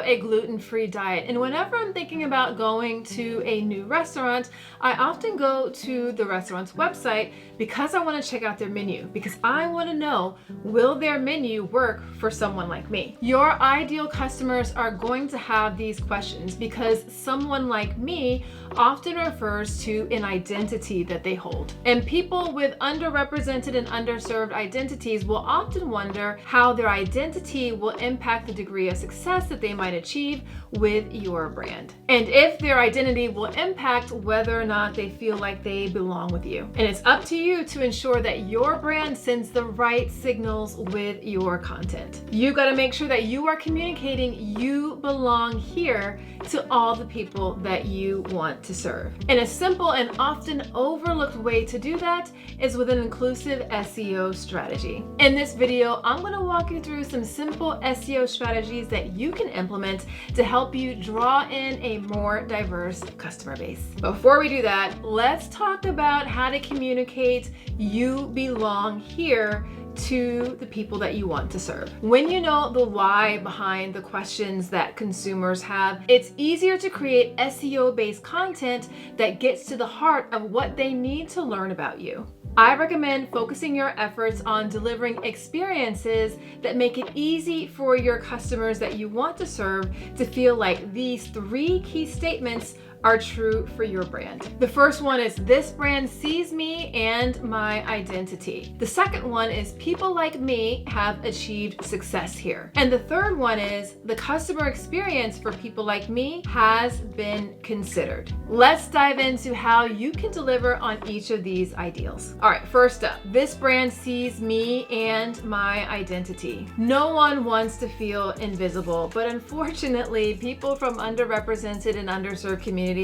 a gluten-free diet, and whenever I'm thinking about going to a new restaurant, I often go to the restaurant's website because I want to check out their menu, because I want to know, will their menu work for someone like me? Your ideal customers are going to have these questions because someone like me often refers to an identity that they hold. And people with underrepresented and underserved identities will often wonder how their identity will impact the degree of success that they might achieve with your brand. And if their identity will impact whether or not they feel like they belong with you. And it's up to you to ensure that your brand sends the right signals with your content. You got to make sure that you are communicating you belong here to all the people that you want to serve. And a simple and often overlooked way to do that is with an inclusive SEO strategy. In this video, I'm going to walk you through some simple SEO strategies that you can implement to help you draw in a more diverse customer base. Before we do that, let's talk about how to communicate you belong here to the people that you want to serve. When you know the why behind the questions that consumers have, it's easier to create SEO-based content that gets to the heart of what they need to learn about you. I recommend focusing your efforts on delivering experiences that make it easy for your customers that you want to serve to feel like these 3 key statements are true for your brand. The first one is, this brand sees me and my identity. The second one is, people like me have achieved success here. And the third one is, the customer experience for people like me has been considered. Let's dive into how you can deliver on each of these ideals. All right, first up, this brand sees me and my identity. No one wants to feel invisible, but unfortunately, people from underrepresented and underserved communities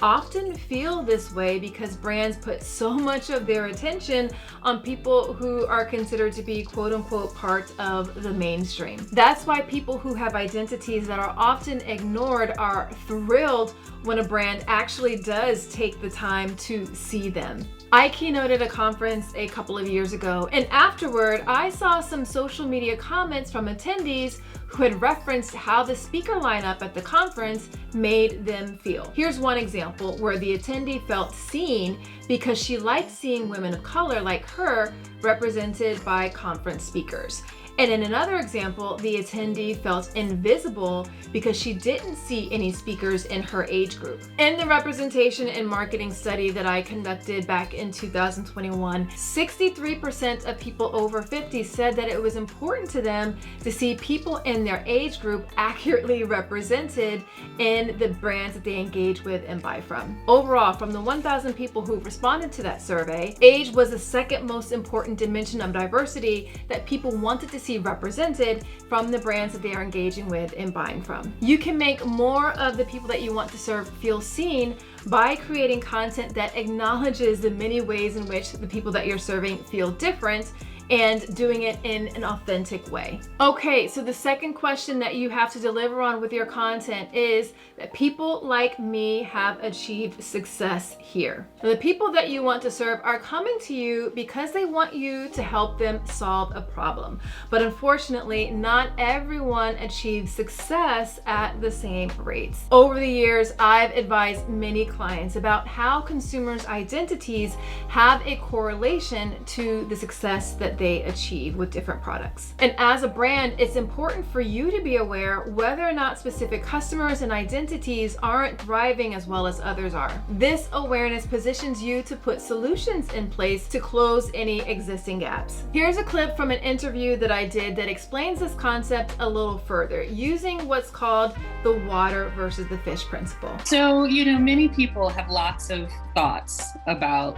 often feel this way because brands put so much of their attention on people who are considered to be quote unquote part of the mainstream. That's why people who have identities that are often ignored are thrilled when a brand actually does take the time to see them. I keynoted a conference a couple of years ago, and afterward, I saw some social media comments from attendees who had referenced how the speaker lineup at the conference made them feel. Here's one example where the attendee felt seen because she liked seeing women of color like her represented by conference speakers. And in another example, the attendee felt invisible because she didn't see any speakers in her age group. In the representation and marketing study that I conducted back in 2021, 63% of people over 50 said that it was important to them to see people in their age group accurately represented in the brands that they engage with and buy from. Overall, from the 1,000 people who responded to that survey, age was the second most important dimension of diversity that people wanted to see represented from the brands that they are engaging with and buying from. You can make more of the people that you want to serve feel seen by creating content that acknowledges the many ways in which the people that you're serving feel different and doing it in an authentic way. Okay, so the second question that you have to deliver on with your content is that people like me have achieved success here. Now, the people that you want to serve are coming to you because they want you to help them solve a problem. But unfortunately, not everyone achieves success at the same rates. Over the years, I've advised many clients about how consumers' identities have a correlation to the success that they achieve with different products. And as a brand, it's important for you to be aware whether or not specific customers and identities aren't thriving as well as others are. This awareness positions you to put solutions in place to close any existing gaps. Here's a clip from an interview that I did that explains this concept a little further, using what's called the water versus the fish principle. So, many people have lots of thoughts about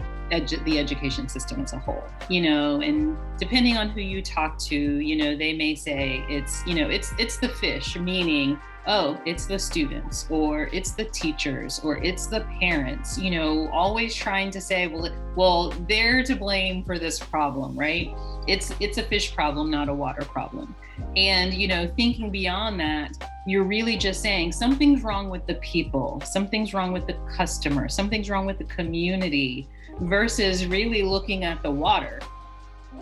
the education system as a whole, and depending on who you talk to, they may say it's the fish, meaning, oh, it's the students, or it's the teachers, or it's the parents, always trying to say, well, they're to blame for this problem, right? It's a fish problem, not a water problem. And, thinking beyond that, you're really just saying something's wrong with the people, something's wrong with the customer, something's wrong with the community, versus really looking at the water.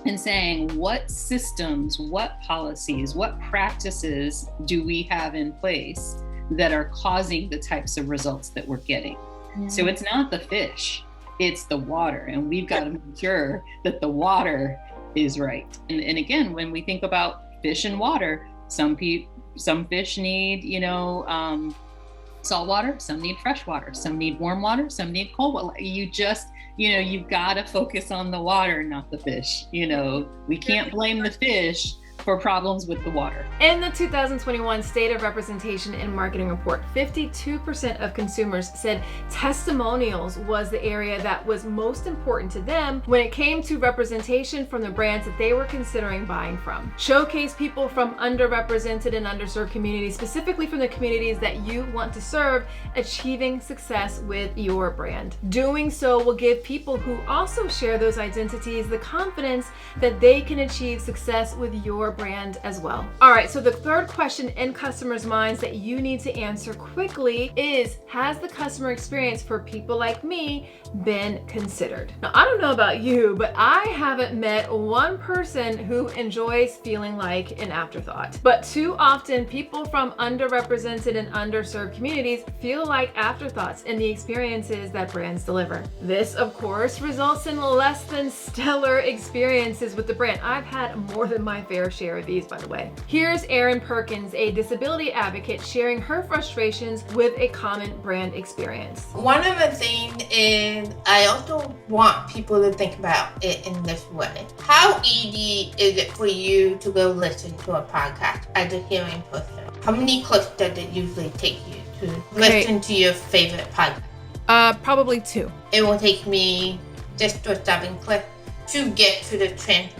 and saying, what systems, what policies, what practices do we have in place that are causing the types of results that we're getting? So it's not the fish, it's the water. And we've got to make sure that the water is right. And again, when we think about fish and water, some fish need, salt water, some need fresh water, some need warm water, some need cold water. You've got to focus on the water, not the fish. We can't blame the fish for problems with the water. In the 2021 State of Representation and Marketing Report, 52% of consumers said testimonials was the area that was most important to them when it came to representation from the brands that they were considering buying from. Showcase people from underrepresented and underserved communities, specifically from the communities that you want to serve, achieving success with your brand. Doing so will give people who also share those identities the confidence that they can achieve success with your brand as well. All right, so the third question in customers' minds that you need to answer quickly is, has the customer experience for people like me been considered? Now, I don't know about you, but I haven't met one person who enjoys feeling like an afterthought. But too often, people from underrepresented and underserved communities feel like afterthoughts in the experiences that brands deliver. This, of course, results in less than stellar experiences with the brand. I've had more than my fair share of these, by the way. Here's Erin Perkins, a disability advocate, sharing her frustrations with a common brand experience. One of the things is I also want people to think about it in this way. How easy is it for you to go listen to a podcast as a hearing person? How many clicks does it usually take you to listen to your favorite podcast? Probably 2. It will take me 6 or 7 clicks to get to the transcript.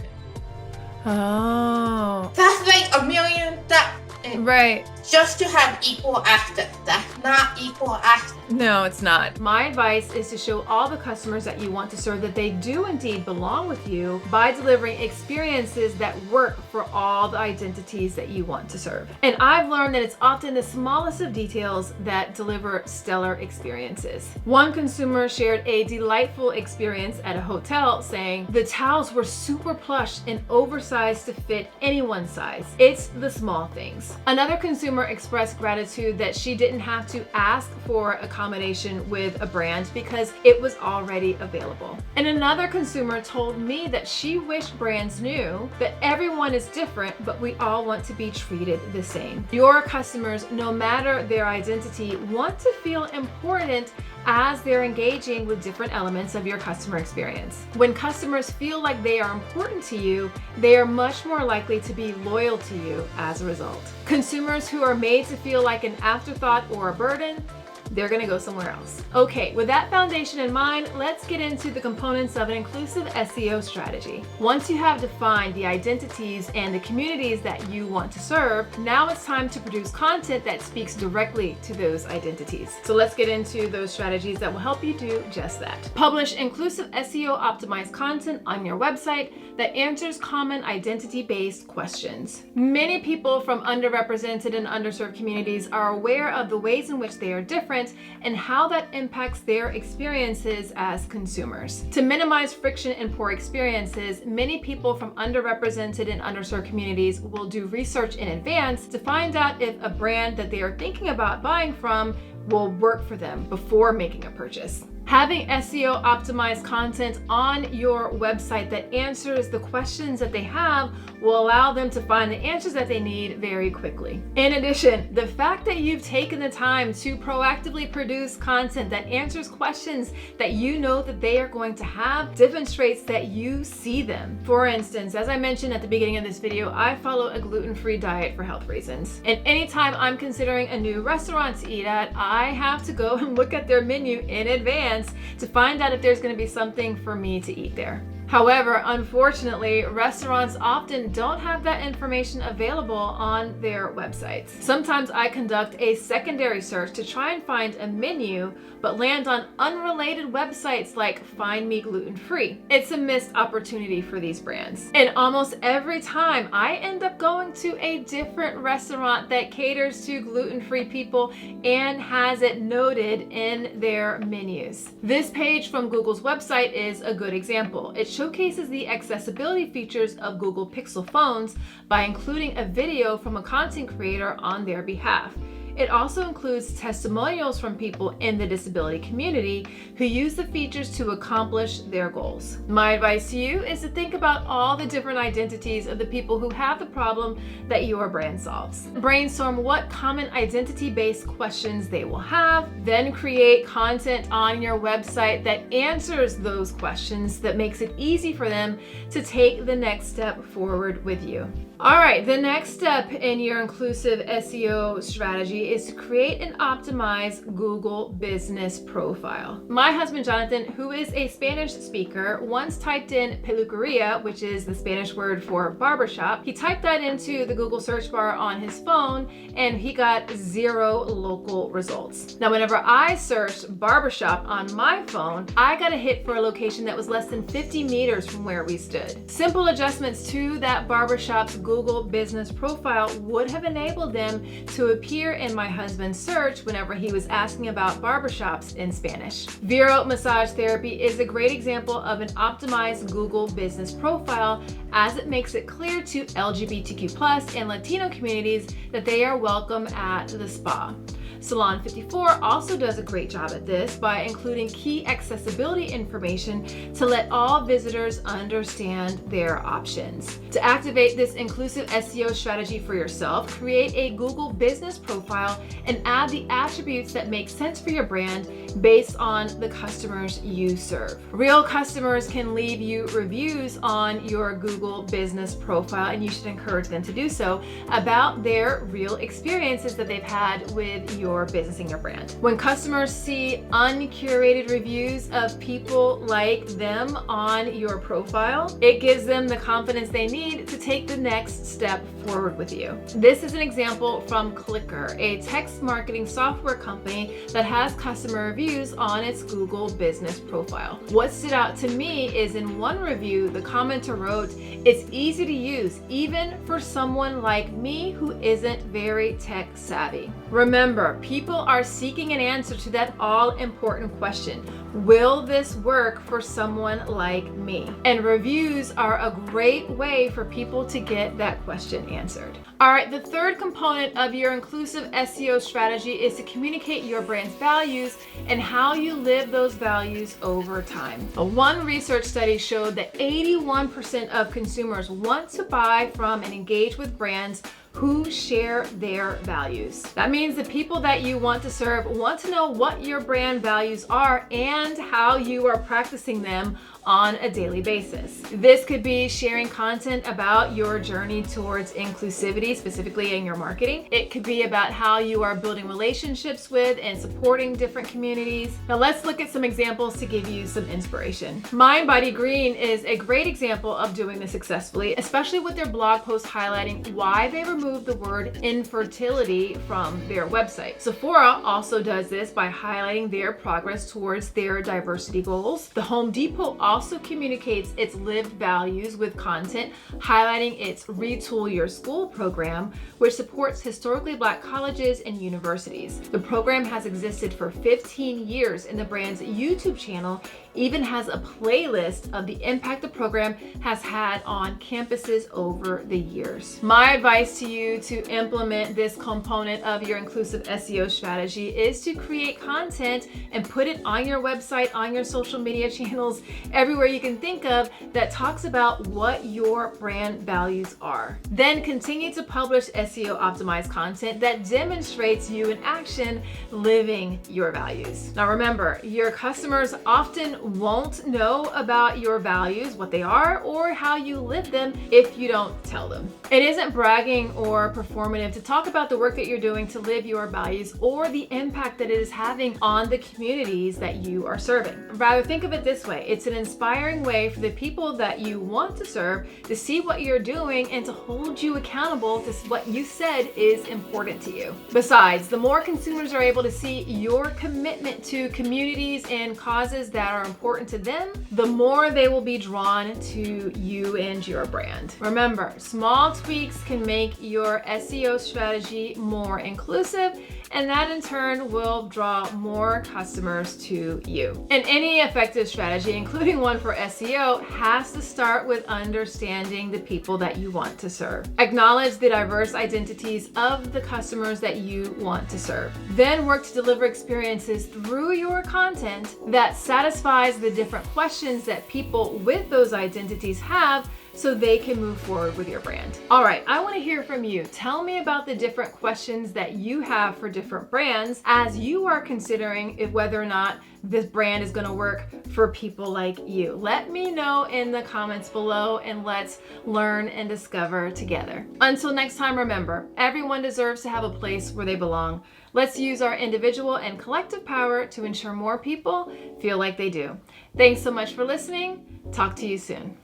Oh. That's like a million steps. Right. Just to have equal access. That's not equal access. No, it's not. My advice is to show all the customers that you want to serve that they do indeed belong with you by delivering experiences that work for all the identities that you want to serve. And I've learned that it's often the smallest of details that deliver stellar experiences. One consumer shared a delightful experience at a hotel saying, the towels were super plush and oversized to fit anyone's size. It's the small things. Another consumer expressed gratitude that she didn't have to ask for accommodation with a brand because it was already available. And another consumer told me that she wished brands knew that everyone is different, but we all want to be treated the same. Your customers, no matter their identity, want to feel important as they're engaging with different elements of your customer experience. When customers feel like they are important to you, they are much more likely to be loyal to you as a result. Consumers who are made to feel like an afterthought or a burden, they're gonna go somewhere else. Okay, with that foundation in mind, let's get into the components of an inclusive SEO strategy. Once you have defined the identities and the communities that you want to serve, now it's time to produce content that speaks directly to those identities. So let's get into those strategies that will help you do just that. Publish inclusive SEO optimized content on your website that answers common identity-based questions. Many people from underrepresented and underserved communities are aware of the ways in which they are different and how that impacts their experiences as consumers. To minimize friction and poor experiences, many people from underrepresented and underserved communities will do research in advance to find out if a brand that they are thinking about buying from will work for them before making a purchase. Having SEO optimized content on your website that answers the questions that they have will allow them to find the answers that they need very quickly. In addition, the fact that you've taken the time to proactively produce content that answers questions that you know that they are going to have demonstrates that you see them. For instance, as I mentioned at the beginning of this video, I follow a gluten-free diet for health reasons. And anytime I'm considering a new restaurant to eat at, I have to go and look at their menu in advance to find out if there's going to be something for me to eat there. However, unfortunately, restaurants often don't have that information available on their websites. Sometimes I conduct a secondary search to try and find a menu, but land on unrelated websites like Find Me Gluten Free. It's a missed opportunity for these brands. And almost every time I end up going to a different restaurant that caters to gluten-free people and has it noted in their menus. This page from Google's website is a good example. It showcases the accessibility features of Google Pixel phones by including a video from a content creator on their behalf. It also includes testimonials from people in the disability community who use the features to accomplish their goals. My advice to you is to think about all the different identities of the people who have the problem that your brand solves. Brainstorm what common identity-based questions they will have, then create content on your website that answers those questions that makes it easy for them to take the next step forward with you. All right, the next step in your inclusive SEO strategy is to create and optimize Google business profile. My husband, Jonathan, who is a Spanish speaker, once typed in peluqueria, which is the Spanish word for barbershop. He typed that into the Google search bar on his phone and he got 0 local results. Now, whenever I searched barbershop on my phone, I got a hit for a location that was less than 50 meters from where we stood. Simple adjustments to that barbershop's Google business profile would have enabled them to appear in my husband's search whenever he was asking about barbershops in Spanish. Vero Massage Therapy is a great example of an optimized Google business profile, as it makes it clear to LGBTQ+ and Latino communities that they are welcome at the spa. Salon 54 also does a great job at this by including key accessibility information to let all visitors understand their options. To activate this inclusive SEO strategy for yourself, create a Google business profile and add the attributes that make sense for your brand based on the customers you serve. Real customers can leave you reviews on your Google business profile, and you should encourage them to do so, about their real experiences that they've had with your business and your brand. When customers see uncurated reviews of people like them on your profile, it gives them the confidence they need to take the next step forward with you. This is an example from Clicker, a text marketing software company that has customer reviews on its Google business profile. What stood out to me is in one review, the commenter wrote, "It's easy to use, even for someone like me who isn't very tech savvy." Remember, people are seeking an answer to that all-important question. Will this work for someone like me? And reviews are a great way for people to get that question answered. All right, the third component of your inclusive SEO strategy is to communicate your brand's values and how you live those values over time. One research study showed that 81% of consumers want to buy from and engage with brands who share their values. That means the people that you want to serve want to know what your brand values are and how you are practicing them on a daily basis. This could be sharing content about your journey towards inclusivity, specifically in your marketing. It could be about how you are building relationships with and supporting different communities. Now let's look at some examples to give you some inspiration. Mind Body Green is a great example of doing this successfully, especially with their blog post highlighting why they removed the word infertility from their website. Sephora also does this by highlighting their progress towards their diversity goals. The Home Depot also communicates its lived values with content, highlighting its Retool Your School program, which supports historically Black colleges and universities. The program has existed for 15 years, and the brand's YouTube channel even has a playlist of the impact the program has had on campuses over the years. My advice to you to implement this component of your inclusive SEO strategy is to create content and put it on your website, on your social media channels, everywhere you can think of, that talks about what your brand values are. Then continue to publish SEO optimized content that demonstrates you in action living your values. Now remember, your customers often won't know about your values, what they are, or how you live them if you don't tell them. It isn't bragging or performative to talk about the work that you're doing to live your values or the impact that it is having on the communities that you are serving. Rather, think of it this way. It's an inspiring way for the people that you want to serve to see what you're doing and to hold you accountable to what you said is important to you. Besides, the more consumers are able to see your commitment to communities and causes that are important to them, the more they will be drawn to you and your brand. Remember, small tweaks can make your SEO strategy more inclusive, and that in turn will draw more customers to you. And any effective strategy, including improving one for SEO has to start with understanding the people that you want to serve. Acknowledge the diverse identities of the customers that you want to serve. Then work to deliver experiences through your content that satisfies the different questions that people with those identities have, so they can move forward with your brand. All right, I want to hear from you. Tell me about the different questions that you have for different brands as you are considering if whether or not this brand is going to work for people like you. Let me know in the comments below, and let's learn and discover together. Until next time, remember, everyone deserves to have a place where they belong. Let's use our individual and collective power to ensure more people feel like they do. Thanks so much for listening. Talk to you soon.